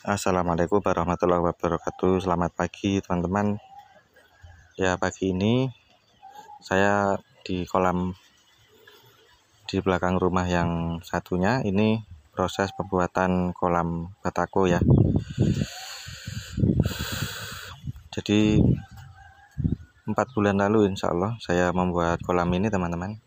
Assalamualaikum warahmatullahi wabarakatuh. Selamat pagi teman-teman. Ya, pagi ini saya di kolam di belakang rumah yang satunya ini proses pembuatan kolam batako ya. Jadi 4 bulan lalu insya Allah saya membuat kolam ini teman-teman.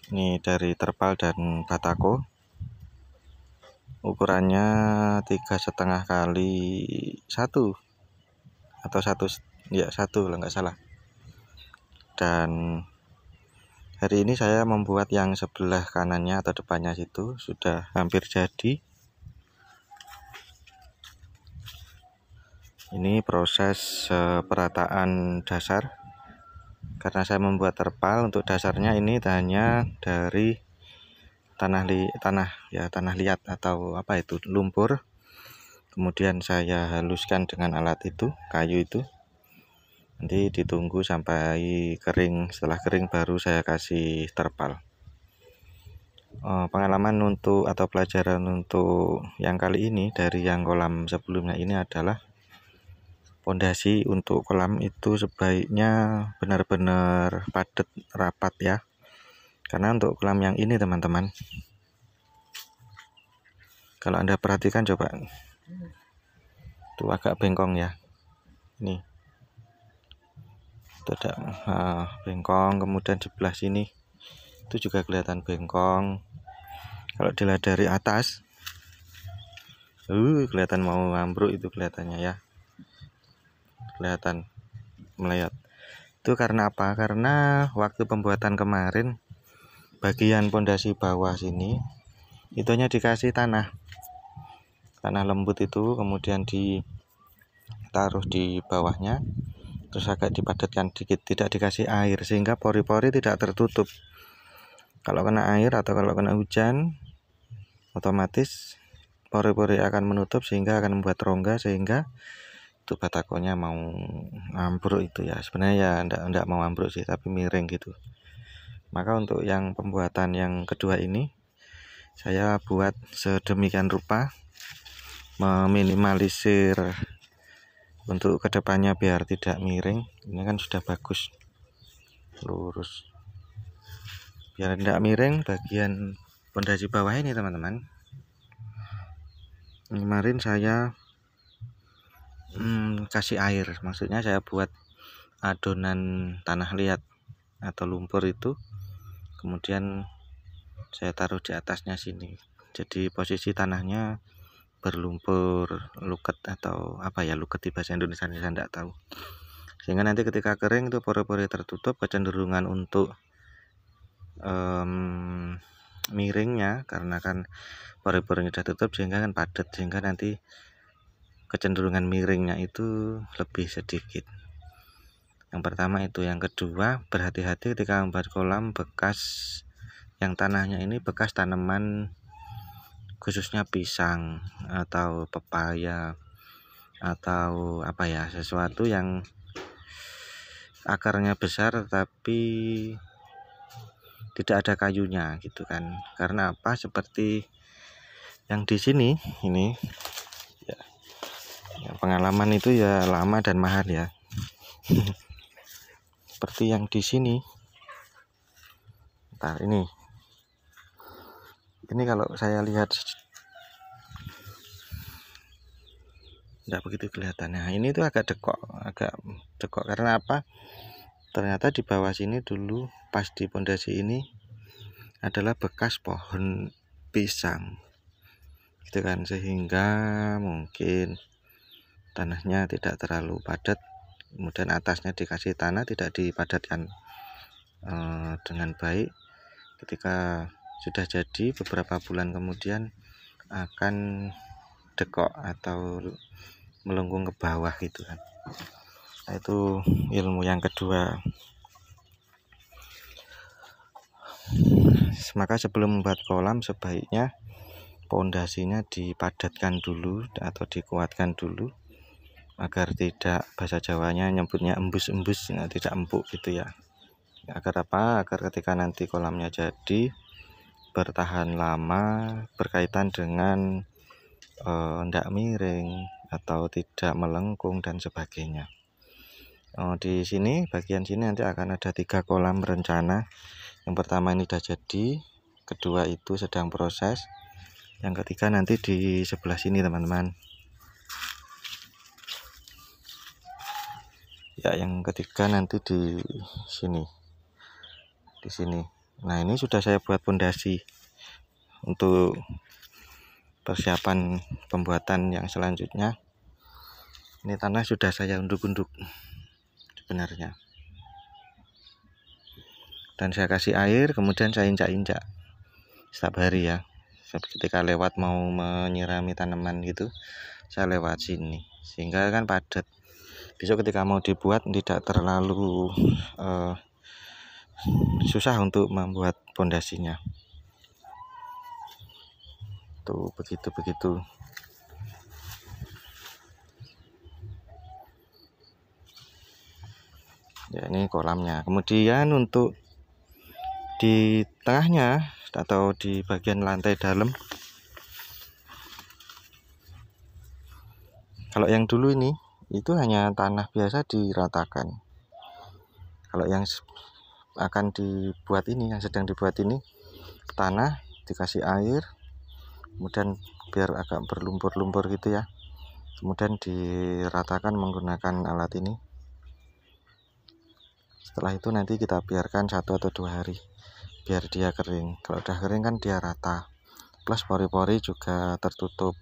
Ini dari terpal dan batako. Ukurannya 3,5 kali 1 atau 1 lah nggak salah. Dan hari ini saya membuat yang sebelah kanannya atau depannya situ sudah hampir jadi. Ini proses perataan dasar. Karena saya membuat terpal, untuk dasarnya ini hanya dari tanah liat atau apa itu, lumpur. Kemudian saya haluskan dengan alat itu, kayu itu. Nanti ditunggu sampai kering. Setelah kering baru saya kasih terpal. Pengalaman untuk atau pelajaran untuk yang kali ini dari yang kolam sebelumnya ini adalah pondasi untuk kolam itu sebaiknya benar-benar padat, rapat ya. Karena untuk kolam yang ini teman-teman, kalau Anda perhatikan coba, tuh agak bengkong ya. Ini itu ada bengkong, kemudian di sebelah sini itu juga kelihatan bengkong. Kalau dilihat dari atas, kelihatan mau ambruk itu kelihatannya ya. Kelihatan melayat. Itu karena apa? Karena waktu pembuatan kemarin bagian pondasi bawah sini itu hanya dikasih tanah lembut itu, kemudian ditaruh di bawahnya, terus agak dipadatkan dikit, tidak dikasih air sehingga pori-pori tidak tertutup. Kalau kena air atau kalau kena hujan, otomatis pori-pori akan menutup sehingga akan membuat rongga, sehingga itu batakonya mau ambruk itu ya. Sebenarnya ya enggak mau ambruk sih, tapi miring gitu. Maka untuk yang pembuatan yang kedua ini saya buat sedemikian rupa, meminimalisir untuk kedepannya biar tidak miring. Ini kan sudah bagus lurus, biar tidak miring bagian pondasi bawah ini teman-teman. Kemarin saya kasih air, maksudnya saya buat adonan tanah liat atau lumpur itu, kemudian saya taruh di atasnya sini. Jadi posisi tanahnya berlumpur, luket atau apa ya, luket di bahasa Indonesia saya tidak tahu. Sehingga nanti ketika kering itu pori-pori tertutup, kecenderungan untuk miringnya karena kan pori-porinya sudah tutup sehingga kan padat, sehingga nanti kecenderungan miringnya itu lebih sedikit. Yang pertama itu. Yang kedua, berhati-hati ketika membuat kolam bekas yang tanahnya ini bekas tanaman, khususnya pisang atau pepaya atau apa ya, sesuatu yang akarnya besar tapi tidak ada kayunya gitu kan. Karena apa? Seperti yang di sini ini ya, pengalaman itu ya lama dan mahal ya. Seperti yang di sini. Ntar ini kalau saya lihat tidak begitu kelihatan. Nah, ini tuh agak dekok karena apa? Ternyata di bawah sini dulu pas di pondasi ini adalah bekas pohon pisang. Gitu kan, sehingga mungkin tanahnya tidak terlalu padat. Kemudian atasnya dikasih tanah, tidak dipadatkan dengan baik. Ketika sudah jadi beberapa bulan kemudian akan dekok atau melengkung ke bawah gitu kan. Nah, itu ilmu yang kedua. Maka sebelum membuat kolam sebaiknya pondasinya dipadatkan dulu atau dikuatkan dulu agar tidak, bahasa Jawanya nyebutnya embus-embus, tidak empuk gitu ya. Agar apa? Agar ketika nanti kolamnya jadi bertahan lama, berkaitan dengan ndak miring atau tidak melengkung dan sebagainya. Di sini bagian sini nanti akan ada 3 kolam rencana. Yang pertama ini sudah jadi, kedua itu sedang proses, yang ketiga nanti di sebelah sini teman-teman. Ya, yang ketiga nanti di sini. Di sini. Nah, ini sudah saya buat pondasi untuk persiapan pembuatan yang selanjutnya. Ini tanah sudah saya unduk-unduk sebenarnya. Dan saya kasih air, kemudian saya injak-injak setiap hari ya. Ketika lewat mau menyirami tanaman gitu, saya lewat sini. Sehingga kan padat. Besok ketika mau dibuat tidak terlalu susah untuk membuat pondasinya. Tuh begitu. Ya, ini kolamnya. Kemudian untuk di tengahnya atau di bagian lantai dalam, kalau yang dulu ini itu hanya tanah biasa diratakan. Kalau yang akan dibuat ini, yang sedang dibuat ini, tanah dikasih air, kemudian biar agak berlumpur-lumpur gitu ya, kemudian diratakan menggunakan alat ini. Setelah itu nanti kita biarkan 1 atau 2 hari biar dia kering. Kalau udah kering kan dia rata, plus pori-pori juga tertutup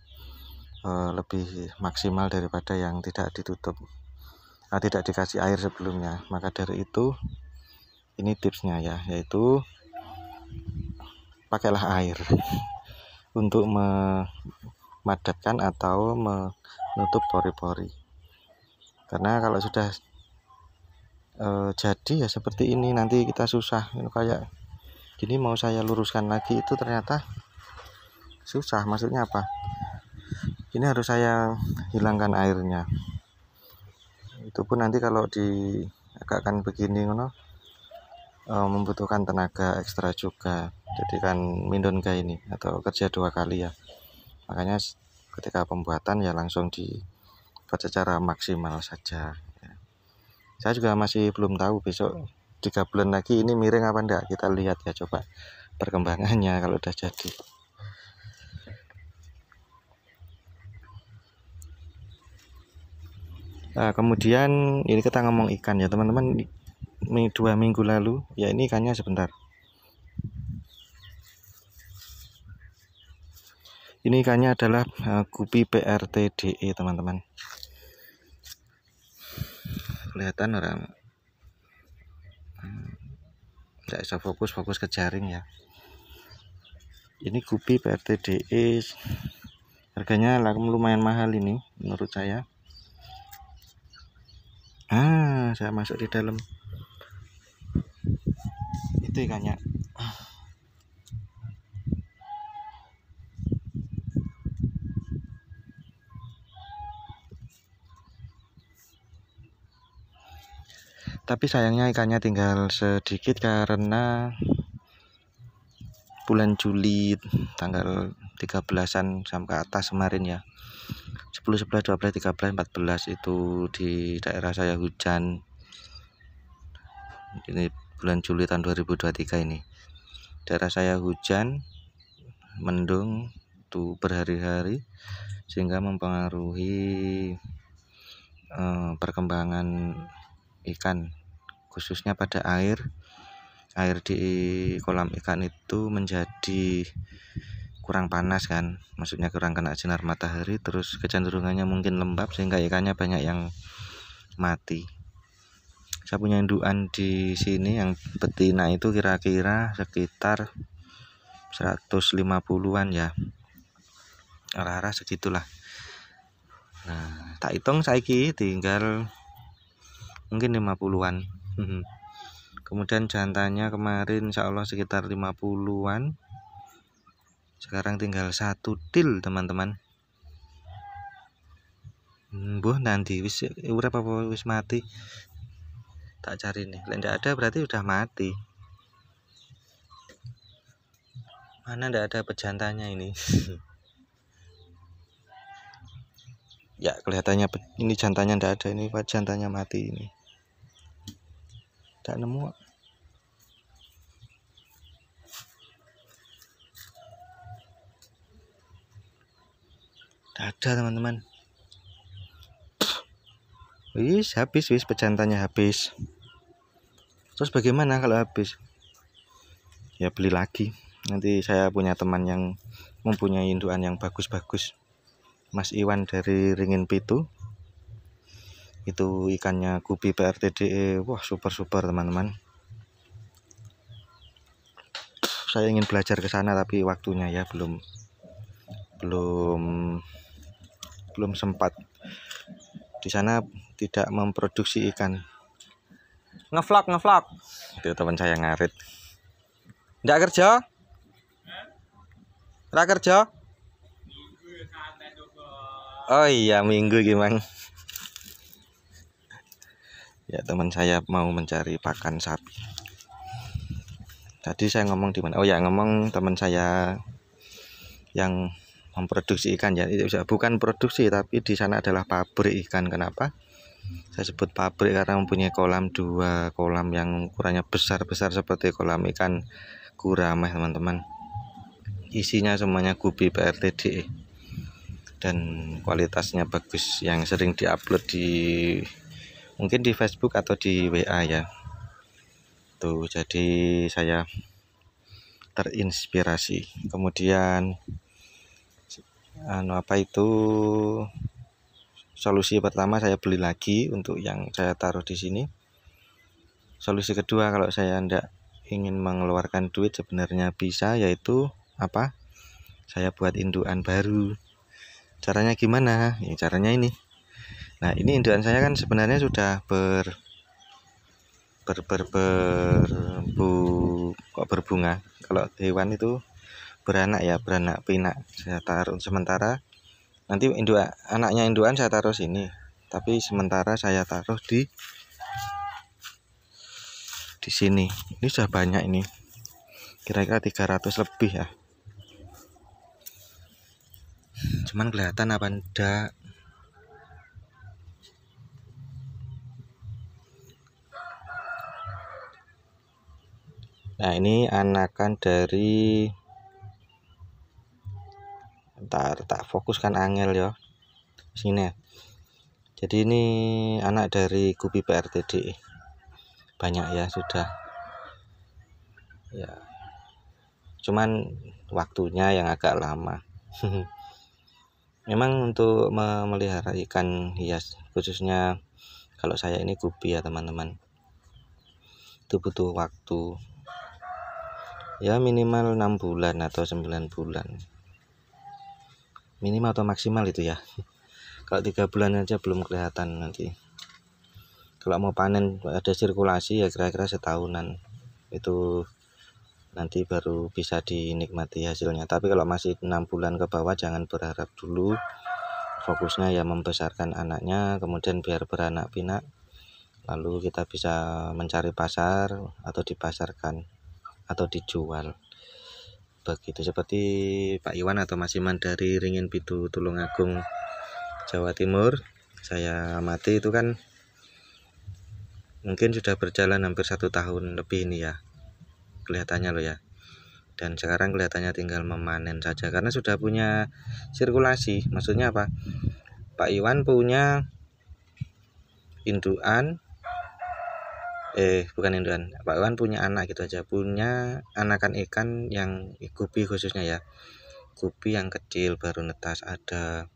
lebih maksimal daripada yang tidak ditutup, tidak dikasih air sebelumnya. Maka dari itu ini tipsnya ya, yaitu pakailah air untuk memadatkan atau menutup pori-pori. Karena kalau sudah jadi ya seperti ini, nanti kita susah. Ini kayak gini, mau saya luruskan lagi itu ternyata susah. Maksudnya apa? Ini harus saya hilangkan airnya. Itu pun nanti kalau diagakkan begini membutuhkan tenaga ekstra juga. Jadi kan mindonga ini atau kerja 2 kali ya. Makanya ketika pembuatan ya langsung dibuat secara maksimal saja. Saya juga masih belum tahu besok 3 bulan lagi ini miring apa enggak. Kita lihat ya, coba perkembangannya kalau udah jadi. Nah, kemudian ini kita ngomong ikan ya teman-teman. 2 minggu lalu ya, ini ikannya sebentar. Ini ikannya adalah gupi PRTDE teman-teman. Kelihatan orang nggak bisa fokus ke jaring ya. Ini gupi PRTDE, harganya lumayan mahal ini menurut saya. Saya masuk di dalam. Itu ikannya. Tapi sayangnya ikannya tinggal sedikit karena bulan Juli tanggal 13-an sampai ke atas kemarin ya. 10, 11, 12, 13, 14 itu di daerah saya hujan. Ini bulan Juli tahun 2023 ini. Daerah saya hujan, mendung tuh berhari-hari, sehingga mempengaruhi perkembangan ikan, khususnya pada air di kolam ikan itu menjadi kurang panas kan, maksudnya kurang kena sinar matahari, terus kecenderungannya mungkin lembab sehingga ikannya banyak yang mati. Saya punya indukan di sini yang betina itu kira-kira sekitar 150-an ya, arah-arah segitulah. Nah, tak hitung saiki tinggal mungkin 50-an. Kemudian jantannya kemarin insya Allah sekitar 50-an. Sekarang tinggal 1 til teman-teman. Nanti wis urip apa wis mati? Tak cari nih. Kalau tidak ada berarti udah mati. Mana tidak ada pejantannya ini. Ya kelihatannya ini jantannya ndak ada, ini jantannya mati ini. Tidak nemu. Tidak ada teman-teman. Habis pejantannya habis. Terus bagaimana kalau habis? Ya beli lagi. Nanti saya punya teman yang mempunyai indukan yang bagus-bagus. Mas Iwan dari Ringin Pitu. Itu ikannya gupi PRTDE. Wah, super teman-teman. Saya ingin belajar ke sana tapi waktunya ya belum sempat. Di sana tidak memproduksi ikan. Ngevlog. Itu teman saya ngarit. Nggak kerja? Nggak kerja? Oh iya, minggu gimana? Ya, teman saya mau mencari pakan sapi. Tadi saya ngomong di mana? Oh ya, ngomong teman saya yang memproduksi ikan ya. Itu bukan produksi tapi di sana adalah pabrik ikan. Kenapa? Saya sebut pabrik karena mempunyai kolam 2 kolam yang ukurannya besar seperti kolam ikan gurame, teman-teman. Isinya semuanya gupi PRTDE dan kualitasnya bagus, yang sering diupload mungkin di Facebook atau di WA ya. Tuh, jadi saya terinspirasi. Kemudian solusi pertama saya beli lagi untuk yang saya taruh di sini. Solusi kedua, kalau saya tidak ingin mengeluarkan duit sebenarnya bisa, yaitu apa? Saya buat indukan baru. Caranya gimana? Ya, caranya ini. Nah, ini indukan saya kan sebenarnya sudah berbunga. Kalau hewan itu beranak pinak. Saya taruh sementara. Nanti anaknya indukan saya taruh sini. Tapi sementara saya taruh di sini. Ini sudah banyak ini. Kira-kira 300 lebih ya. Cuman kelihatan apa enggak? Nah, ini anakan dari tak fokuskan angel ya. Sini. Jadi ini anak dari gupi PRTDE. Banyak ya sudah. Ya. Cuman waktunya yang agak lama. Memang untuk memelihara ikan hias, khususnya kalau saya ini gupi ya teman-teman, itu butuh waktu ya minimal 6 bulan atau 9 bulan minimal atau maksimal itu ya. Kalau 3 bulan aja belum kelihatan, nanti kalau mau panen ada sirkulasi ya kira-kira setahunan, itu nanti baru bisa dinikmati hasilnya. Tapi kalau masih 6 bulan ke bawah jangan berharap dulu. Fokusnya ya membesarkan anaknya, kemudian biar beranak pinak, lalu kita bisa mencari pasar atau dipasarkan atau dijual. Begitu seperti Pak Iwan atau Mas Iman dari Ringin Pitu Tulungagung, Jawa Timur. Saya amati itu kan mungkin sudah berjalan hampir 1 tahun lebih ini ya, kelihatannya loh ya. Dan sekarang kelihatannya tinggal memanen saja karena sudah punya sirkulasi. Maksudnya apa? Pak Iwan punya indukan, bukan indukan, Pak Iwan punya anak gitu aja, punya anakan ikan yang gupi khususnya ya. Gupi yang kecil baru netas ada,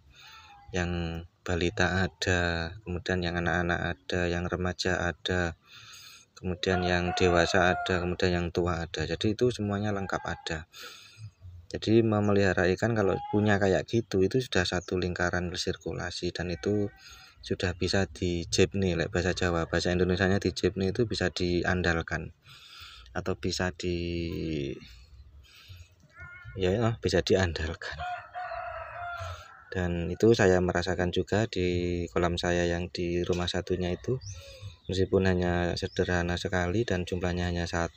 yang balita ada, kemudian yang anak-anak ada, yang remaja ada, kemudian yang dewasa ada, kemudian yang tua ada. Jadi itu semuanya lengkap ada. Jadi memelihara ikan kalau punya kayak gitu itu sudah satu lingkaran sirkulasi, dan itu sudah bisa dijebni, bahasa Jawa, bahasa Indonesianya dijebni itu bisa diandalkan atau bisa bisa diandalkan. Dan itu saya merasakan juga di kolam saya yang di rumah satunya itu, meskipun hanya sederhana sekali dan jumlahnya hanya 1,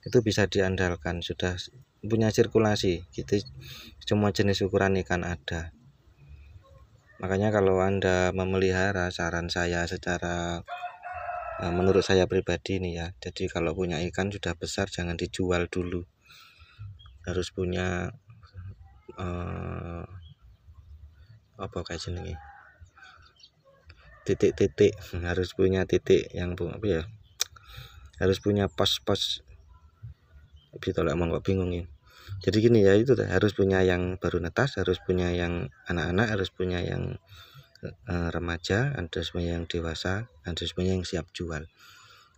itu bisa diandalkan, sudah punya sirkulasi gitu, semua jenis ukuran ikan ada. Makanya kalau Anda memelihara, saran saya secara menurut saya pribadi nih ya, jadi kalau punya ikan sudah besar jangan dijual dulu, harus punya apa kayak jenenge, titik-titik, harus punya titik yang apa ya, harus punya pos-pos. Kalau emang kok bingung ya. Jadi gini ya, itu harus punya yang baru netas, harus punya yang anak-anak, harus punya yang remaja, ada punya yang dewasa, ada punya yang siap jual.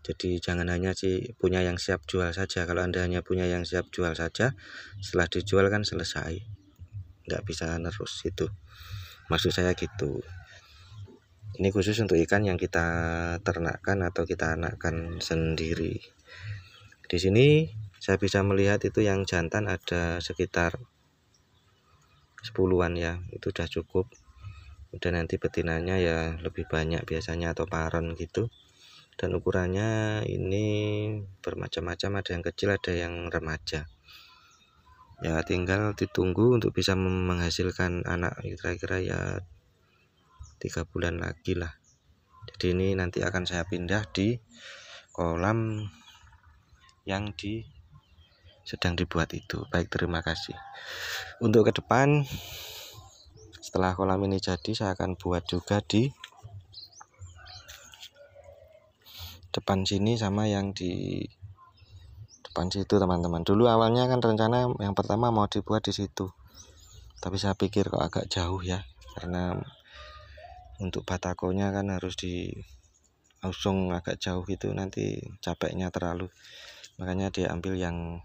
Jadi jangan hanya punya yang siap jual saja. Kalau Anda hanya punya yang siap jual saja, setelah dijual kan selesai, nggak bisa terus. Itu maksud saya gitu. Ini khusus untuk ikan yang kita ternakkan atau kita anakkan sendiri. Di sini saya bisa melihat itu yang jantan ada sekitar 10-an ya, itu udah cukup. Udah nanti betinanya ya lebih banyak biasanya atau paron gitu. Dan ukurannya ini bermacam-macam, ada yang kecil, ada yang remaja. Ya tinggal ditunggu untuk bisa menghasilkan anak, kira-kira ya 3 bulan lagi lah. Jadi ini nanti akan saya pindah di kolam yang sedang dibuat itu. Baik, terima kasih. Untuk ke depan, setelah kolam ini jadi, saya akan buat juga di depan sini sama yang di depan situ teman-teman. Dulu awalnya kan rencana yang pertama mau dibuat di situ, tapi saya pikir kok agak jauh ya, karena untuk batakonya kan harus diusung agak jauh gitu, nanti capeknya terlalu. Makanya dia ambil yang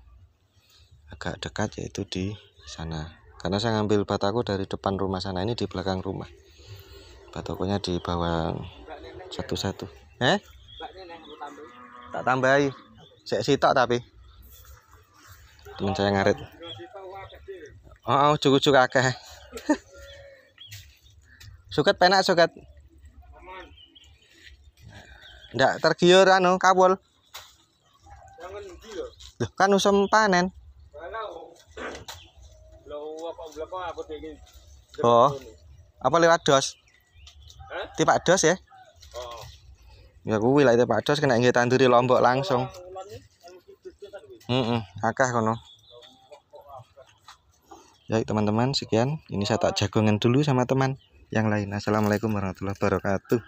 agak dekat, yaitu di sana. Karena saya ngambil batako dari depan rumah sana, ini di belakang rumah. Batakonya di bawah satu-satu. Tak tambahi. Sik sitok tapi. Temen saya ngarit. Oh, ujug-ujug akeh. Suket penak suket. Ndak tergiur anu kawul. Loh, kan usum panen. Oh. Apa lewat dos? Tipak dos ya? Ya kuwi lek tipak dos kena nggih tanduri Lombok langsung. Akeh kono. Ya teman-teman, sekian. Ini saya tak jagongan dulu sama teman yang lain. Assalamualaikum warahmatullahi wabarakatuh.